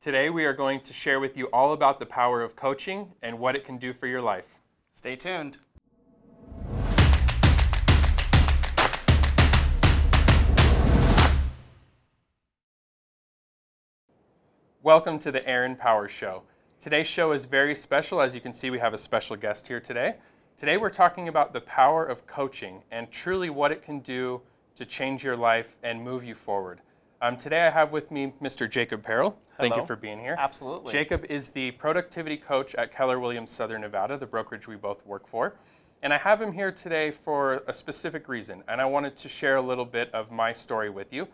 Today we are going to share with you all about the power of coaching and what it can do for your life. Stay tuned. Welcome to the Aaron Power Show. Today's show is very special. As you can see, we have a special guest here today. Today we're talking about the power of coaching and truly what it can do to change your life and move you forward. Today I have with me Mr. Jacob Perrell. Thank you for being here. Absolutely. Jacob is the productivity coach at Keller Williams Southern Nevada, the brokerage we both work for. And I have him here today for a specific reason. And I wanted to share a little bit of my story with you.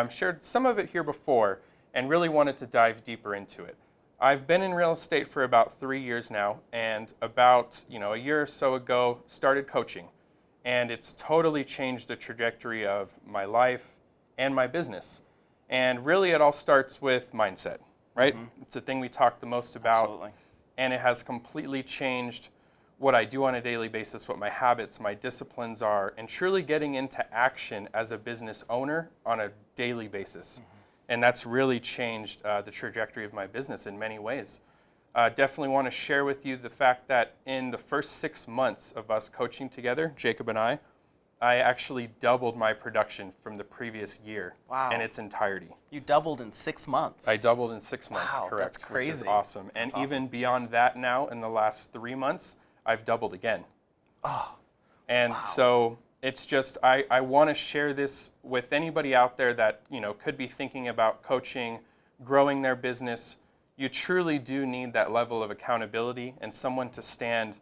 Shared some of it here before and really wanted to dive deeper into it. I've been in real estate for about 3 years now, and about a year or so ago started coaching. And it's totally changed the trajectory of my life and my business. And really it all starts with mindset, right? Mm-hmm. It's the thing we talk the most about. Absolutely. And it has completely changed what I do on a daily basis, what my habits, my disciplines are, and truly getting into action as a business owner on a daily basis. Mm-hmm. And that's really changed the trajectory of my business in many ways. Definitely want to share with you the fact that in the first 6 months of us coaching together, Jacob and I actually doubled my production from the previous year in its entirety. You doubled in 6 months. I doubled in 6 months, wow, correct. That's crazy. Which is awesome. That's awesome. Even beyond that now, in the last 3 months, I've doubled again. Oh, and so it's just, I want to share this with anybody out there that could be thinking about coaching, growing their business. You truly do need that level of accountability and someone to stand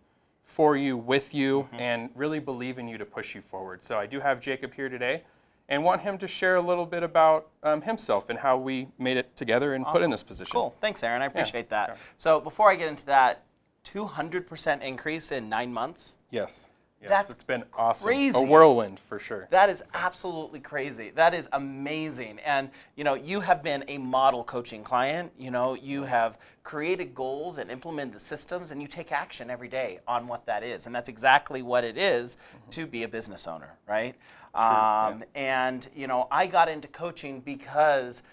for you, with you, and really believe in you to push you forward. So I do have Jacob here today and want him to share a little bit about himself and how we made it together and put in this position. Cool. Thanks, Aaron. I appreciate that. Okay. So before I get into that, 200% increase in 9 months? Yes. Yes, That's it's been awesome. crazy. A whirlwind for sure. That is absolutely crazy. That is amazing. And you have been a model coaching client. You have created goals and implemented the systems, and you take action every day on what that is. And that's exactly what it is to be a business owner, right? Sure, And I got into coaching because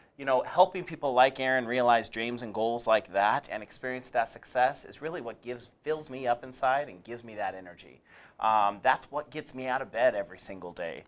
helping people like Aaron realize dreams and goals like that and experience that success is really what fills me up inside and gives me that energy. That's what gets me out of bed every single day.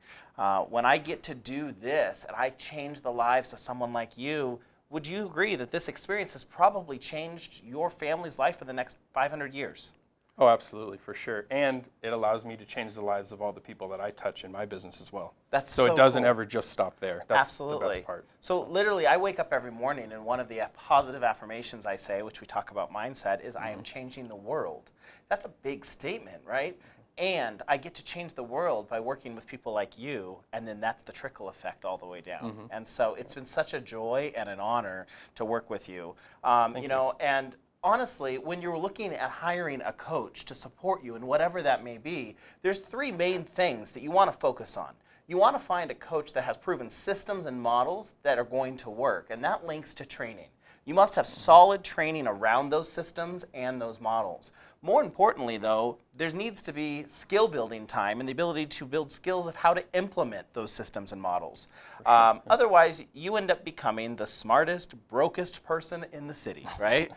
When I get to do this and I change the lives of someone like you, would you agree that this experience has probably changed your family's life for the next 500 years? Oh, absolutely, for sure. And it allows me to change the lives of all the people that I touch in my business as well. That's so it doesn't cool. ever just stop there. That's Absolutely. the best part. So literally, I wake up every morning and one of the positive affirmations I say, which we talk about mindset, is I am changing the world. That's a big statement, right? And I get to change the world by working with people like you, and then that's the trickle effect all the way down. And so it's been such a joy and an honor to work with you. Thank you. And honestly, when you're looking at hiring a coach to support you in whatever that may be, there's 3 main things that you want to focus on. You want to find a coach that has proven systems and models that are going to work, and that links to training. You must have solid training around those systems and those models. More importantly, though, there needs to be skill building time and the ability to build skills of how to implement those systems and models. Otherwise, you end up becoming the smartest, brokest person in the city, right?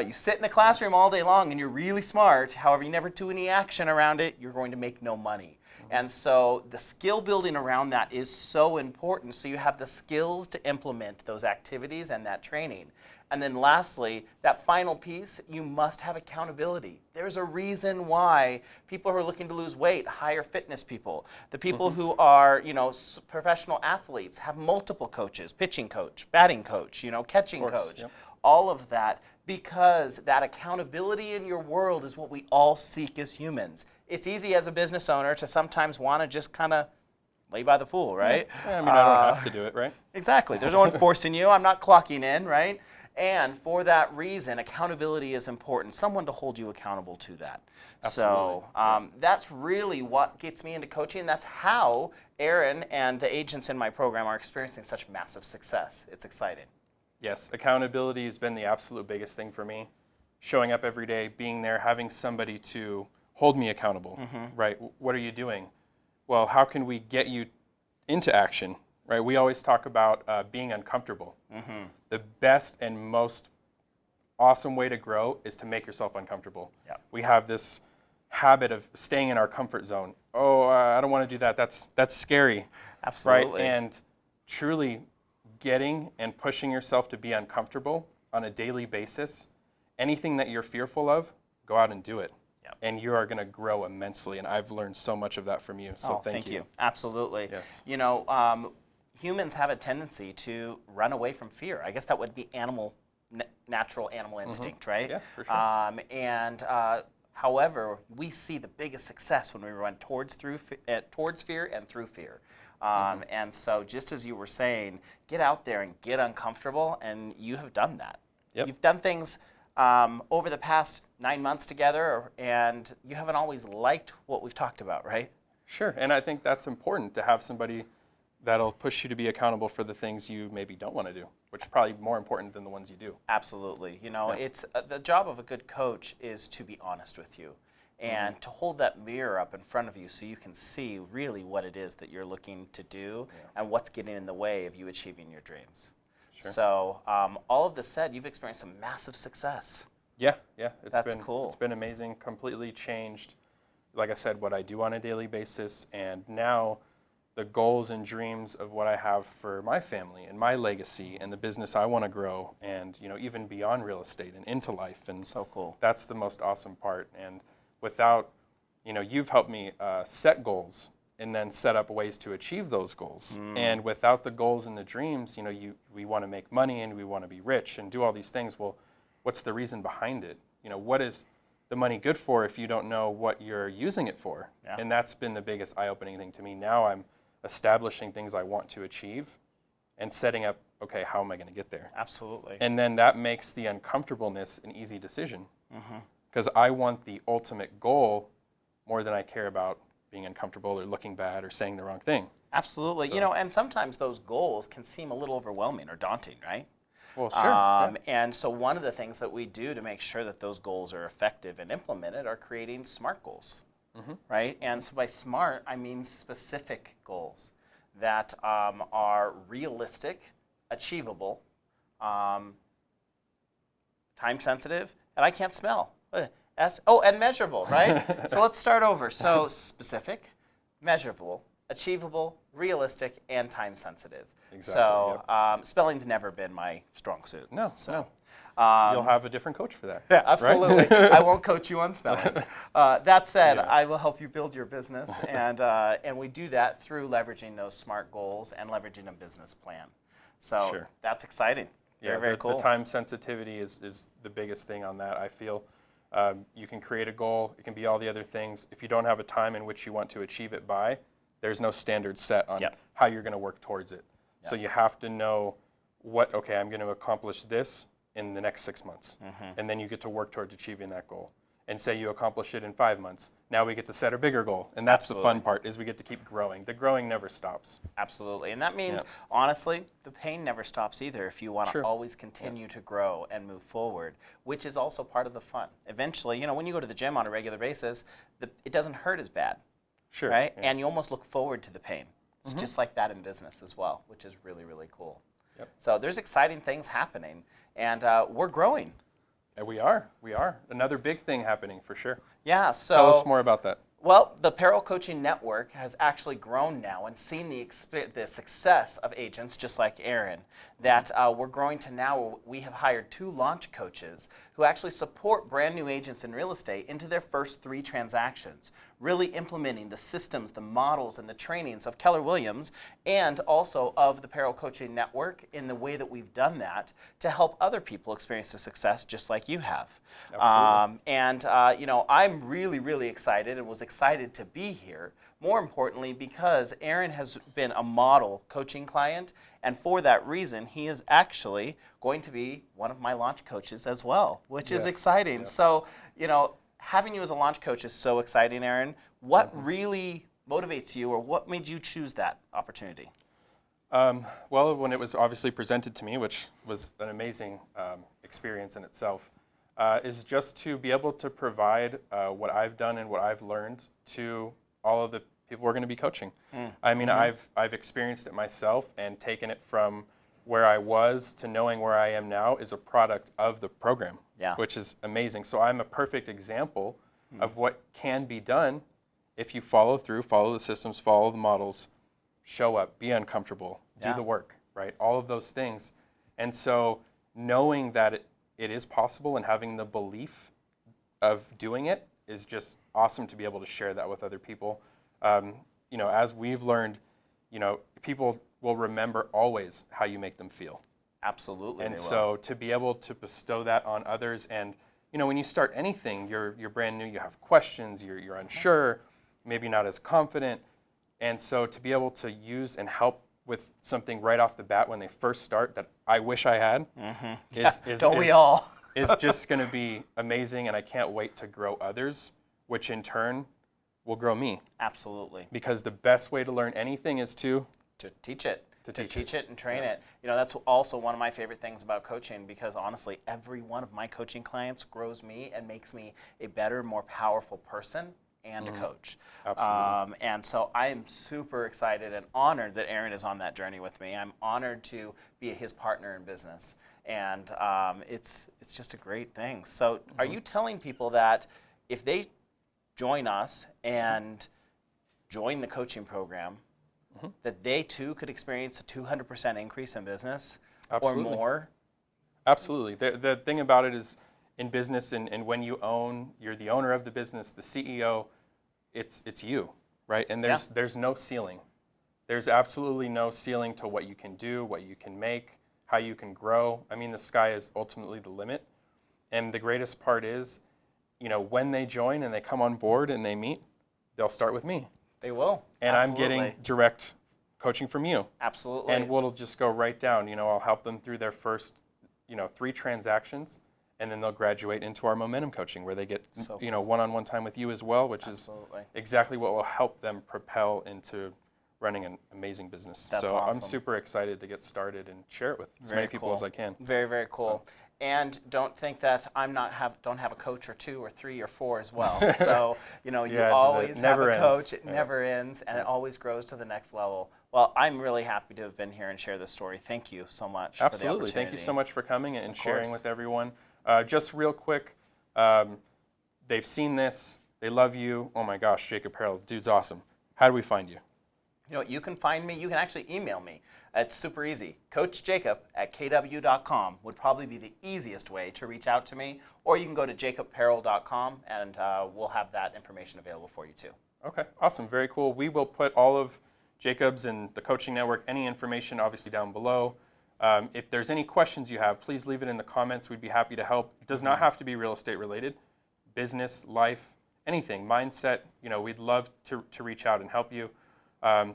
You sit in a classroom all day long and you're really smart. However, you never do any action around it, you're going to make no money. And so the skill building around that is so important, so you have the skills to implement those activities and that training. And then lastly, that final piece, you must have accountability. There's a reason why people who are looking to lose weight hire fitness people. The people who are, professional athletes have multiple coaches, pitching coach, batting coach, catching coach. Yep. All of that, because that accountability in your world is what we all seek as humans. It's easy as a business owner to sometimes want to just kind of lay by the pool, right? Yeah, I don't have to do it, right? Exactly. There's no one forcing you. I'm not clocking in, right? And for that reason, accountability is important. Someone to hold you accountable to that. Absolutely. So that's really what gets me into coaching. That's how Aaron and the agents in my program are experiencing such massive success. It's exciting. Yes, accountability has been the absolute biggest thing for me. Showing up every day, being there, having somebody to hold me accountable, right? What are you doing? Well, how can we get you into action right? We always talk about being uncomfortable. The best and most awesome way to grow is to make yourself uncomfortable. Yep. We have this habit of staying in our comfort zone. Oh, I don't want to do that. That's scary. Absolutely. Right? And truly getting and pushing yourself to be uncomfortable on a daily basis, anything that you're fearful of, go out and do it. Yep. And you are going to grow immensely. And I've learned so much of that from you. So thank you. Absolutely. Yes. You know, humans have a tendency to run away from fear. I guess that would be natural animal instinct, right? Yeah, for sure. However, we see the biggest success when we run towards fear and through fear. And so just as you were saying, get out there and get uncomfortable, and you have done that. Yep. You've done things over the past 9 months together, and you haven't always liked what we've talked about, right? Sure. And I think that's important to have somebody that'll push you to be accountable for the things you maybe don't want to do, which is probably more important than the ones you do. Absolutely. You know, Yeah. it's the job of a good coach is to be honest with you and to hold that mirror up in front of you so you can see really what it is that you're looking to do and what's getting in the way of you achieving your dreams. Sure. So all of this said, you've experienced some massive success. Yeah. That's cool. It's been amazing, completely changed, like I said, what I do on a daily basis. And now the goals and dreams of what I have for my family and my legacy and the business I want to grow, and even beyond real estate and into life. And So cool. that's the most awesome part. And without, you've helped me set goals and then set up ways to achieve those goals. And without the goals and the dreams, we want to make money and we want to be rich and do all these things. Well, what's the reason behind it? What is the money good for if you don't know what you're using it for? Yeah. And that's been the biggest eye-opening thing to me. Now I'm establishing things I want to achieve and setting up, okay, how am I going to get there? Absolutely. And then that makes the uncomfortableness an easy decision. Because I want the ultimate goal more than I care about being uncomfortable or looking bad or saying the wrong thing. Absolutely. So- And sometimes those goals can seem a little overwhelming or daunting, right? Well, sure. Yeah. And so one of the things that we do to make sure that those goals are effective and implemented are creating SMART goals, right? And so by SMART, I mean specific goals that are realistic, achievable, time sensitive, and I can't smell. And measurable, right? So let's start over. So specific, measurable, achievable, realistic, and time sensitive. Exactly, So spelling's never been my strong suit. No, So, You'll have a different coach for that. yeah, absolutely. I won't coach you on spelling. That said, Yeah. I will help you build your business, and we do that through leveraging those SMART goals and leveraging a business plan. So Sure. that's exciting. Very, very cool. The time sensitivity is the biggest thing on that, I feel. You can create a goal. It can be all the other things. If you don't have a time in which you want to achieve it by, there's no standard set on Yep. how you're going to work towards it. So you have to know okay, I'm going to accomplish this in the next 6 months. And then you get to work towards achieving that goal. And say you accomplish it in 5 months. Now we get to set a bigger goal. And that's the fun part, is we get to keep growing. The growing never stops. Absolutely. And that means, Yep. honestly, the pain never stops either if you want to Sure. always continue to grow and move forward, which is also part of the fun. Eventually, when you go to the gym on a regular basis, it doesn't hurt as bad, Sure. right? Yeah. And you almost look forward to the pain. It's just like that in business as well, which is really, really cool. Yep. So there's exciting things happening, and we're growing. And we are. Another big thing happening for sure. Yeah, so Tell us more about that. Well, the Peril Coaching Network has actually grown now and seen the success of agents just like Aaron, that we're growing to now we have hired 2 launch coaches who actually support brand new agents in real estate into their first 3 transactions, really implementing the systems, the models, and the trainings of Keller Williams and also of the Peril Coaching Network in the way that we've done that to help other people experience the success just like you have. Absolutely. I'm really, really excited and was excited to be here. More importantly, because Aaron has been a model coaching client, and for that reason, he is actually going to be one of my launch coaches as well, which is Yes, exciting. yes. So, having you as a launch coach is so exciting, Aaron. What really motivates you, or what made you choose that opportunity? Well, when it was obviously presented to me, which was an amazing experience in itself, is just to be able to provide what I've done and what I've learned to all of the people we're going to be coaching. I mean, I've experienced it myself, and taken it from where I was to knowing where I am now is a product of the program, Yeah. which is amazing. So I'm a perfect example of what can be done if you follow through, follow the systems, follow the models, show up, be uncomfortable, Yeah. do the work, right? All of those things. And so knowing that it is possible and having the belief of doing it is just awesome to be able to share that with other people. You know, as we've learned, you know, people will remember always how you make them feel. Absolutely. And they will. so to be able to bestow that on others, and you know, when you start anything, you're brand new, you have questions, you're unsure, maybe not as confident. And so to be able to use and help with something right off the bat when they first start that I wish I had Don't we all? is just going to be amazing, and I can't wait to grow others, which in turn will grow me. Absolutely. Because the best way to learn anything is to Teach it. To teach teach it and train it. You know, that's also one of my favorite things about coaching, because honestly, every one of my coaching clients grows me and makes me a better, more powerful person and a coach. Absolutely. And so I am super excited and honored that Aaron is on that journey with me. I'm honored to be his partner in business. And it's just a great thing. So are you telling people that if they join us and join the coaching program, that they too could experience a 200% increase in business Absolutely. or more? Absolutely. The thing about it is, in business, and when you're the owner of the business, the CEO, it's you, right? And there's no ceiling. There's absolutely no ceiling to what you can do, what you can make, how you can grow. I mean, the sky is ultimately the limit. And the greatest part is, you know, when they join and they come on board and they meet, they'll start with me. They will. And Absolutely. I'm getting direct coaching from you. Absolutely. And we'll just go right down. You know, I'll help them through their first, 3 transactions, and then they'll graduate into our momentum coaching, where they get, So one-on-one time with you as well, which Absolutely. is exactly what will help them propel into running an amazing business. That's so awesome. I'm super excited to get started and share it with as Very many people cool. as I can. Very, very cool. And don't think that don't have a coach or 2 or 3 or 4 as well. So, you know, you Yeah, it always have never a ends. coach. It Yeah. never ends, and it always grows to the next level. Well, I'm really happy to have been here and share this story. Thank you so much for the Absolutely. opportunity. Thank you so much for coming and sharing course. with everyone. Just real quick, they've seen this. They love you. Oh my gosh, Jacob Perrell, dude's awesome. How do we find you? You know what, you can find me, you can actually email me. It's super easy. CoachJacob@kw.com would probably be the easiest way to reach out to me, or you can go to jacobperrell.com and we'll have that information available for you too. Okay, awesome, very cool. We will put all of Jacob's and the Coaching Network, any information obviously down below. If there's any questions you have, please leave it in the comments. We'd be happy to help. It does not have to be real estate related. Business, life, anything, mindset, we'd love to reach out and help you.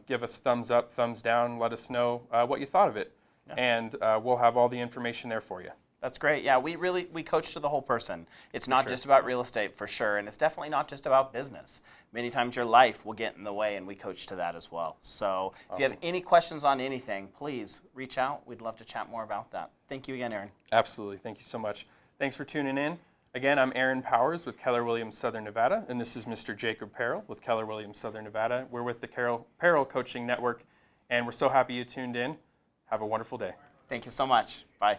Give us thumbs up, thumbs down, let us know what you thought of it. Yeah. And we'll have all the information there for you. That's great. Yeah, we coach to the whole person. It's not just about real estate, for sure, and it's definitely not just about business. Many times your life will get in the way, and we coach to that as well. So if you have any questions on anything, please reach out. We'd love to chat more about that. Thank you again, Aaron. Absolutely. Thank you so much. Thanks for tuning in. Again, I'm Aaron Powers with Keller Williams Southern Nevada, and this is Mr. Jacob Perrell with Keller Williams Southern Nevada. We're with the Perrell Coaching Network, and we're so happy you tuned in. Have a wonderful day. Thank you so much. Bye.